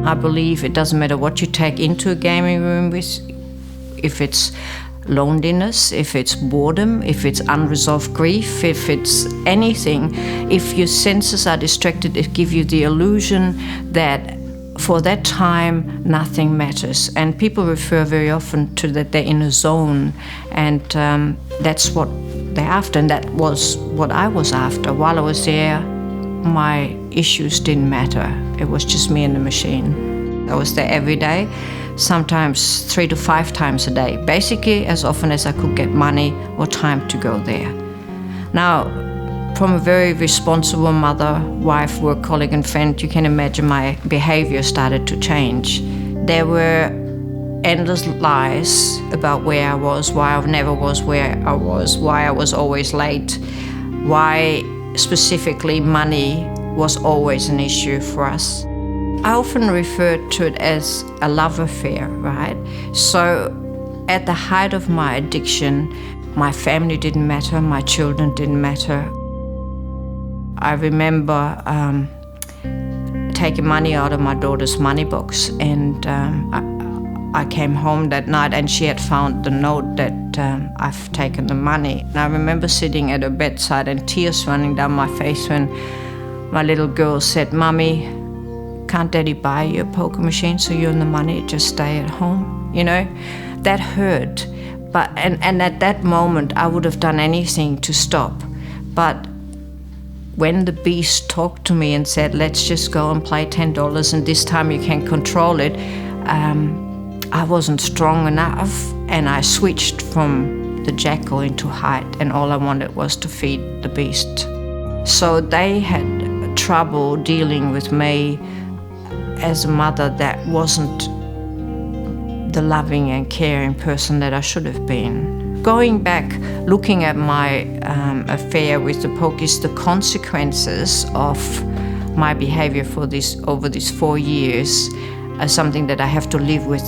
I believe it doesn't matter what you take into a gaming room with, if it's loneliness, if it's boredom, if it's unresolved grief, if it's anything, if your senses are distracted, it gives you the illusion that for that time nothing matters. And people refer very often to that they're in a zone, and that's what they're after, and that was what I was after. While I was there, my issues didn't matter. It was just me and the machine. I was there every day, sometimes 3 to 5 times a day, basically as often as I could get money or time to go there. Now, from a very responsible mother, wife, work colleague and friend, you can imagine my behavior started to change. There were endless lies about where I was, why I never was where I was, why I was always late, why specifically money was always an issue for us. I often refer to it as a love affair, right? So at the height of my addiction, my family didn't matter, my children didn't matter. I remember taking money out of my daughter's money box, and I came home that night and she had found the note that I've taken the money. And I remember sitting at her bedside and tears running down my face when my little girl said, "Mummy, can't Daddy buy you a poker machine so you and the money just stay at home?" You know, that hurt. But and at that moment, I would have done anything to stop. But when the beast talked to me and said, "Let's just go and play $10 and this time you can control it," I wasn't strong enough, and I switched from the jackal into Hyde, and all I wanted was to feed the beast. So they had trouble dealing with me as a mother that wasn't the loving and caring person that I should have been. Going back, looking at my affair with the pokies, the consequences of my behavior over these 4 years are something that I have to live with.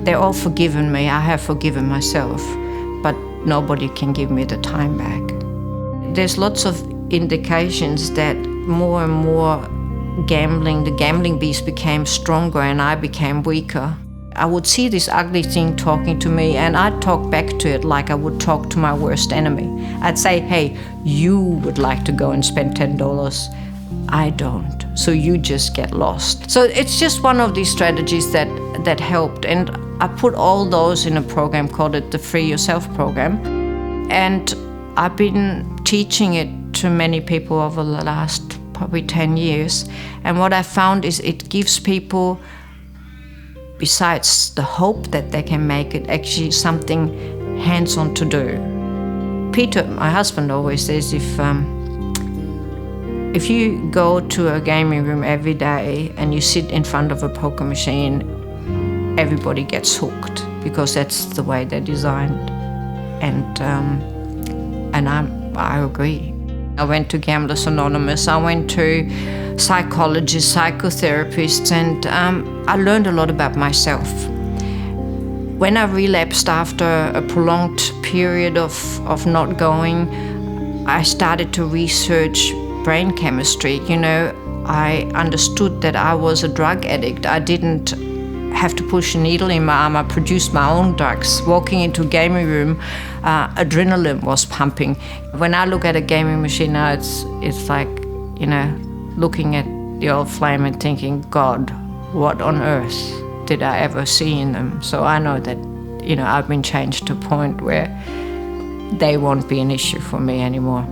They're all forgiven me, I have forgiven myself, but nobody can give me the time back. There's lots of indications that more and more the gambling beast became stronger and I became weaker. I would see this ugly thing talking to me and I'd talk back to it like I would talk to my worst enemy. I'd say, "Hey, you would like to go and spend $10. I don't, so you just get lost." So it's just one of these strategies that helped, and I put all those in a program called the Free Yourself program, and I've been teaching it to many people over the last probably 10 years, and what I found is it gives people, besides the hope that they can make it, actually something hands-on to do. Peter, my husband, always says if you go to a gaming room every day and you sit in front of a poker machine, everybody gets hooked because that's the way they're designed. And I agree. I went to Gamblers Anonymous, I went to psychologists, psychotherapists, and I learned a lot about myself. When I relapsed after a prolonged period of not going, I started to research brain chemistry. You know, I understood that I was a drug addict. I didn't have to push a needle in my arm. I produced my own drugs. Walking into a gaming room, adrenaline was pumping. When I look at a gaming machine now, it's like, you know, looking at the old flame and thinking, God, what on earth did I ever see in them? So I know that, you know, I've been changed to a point where they won't be an issue for me anymore.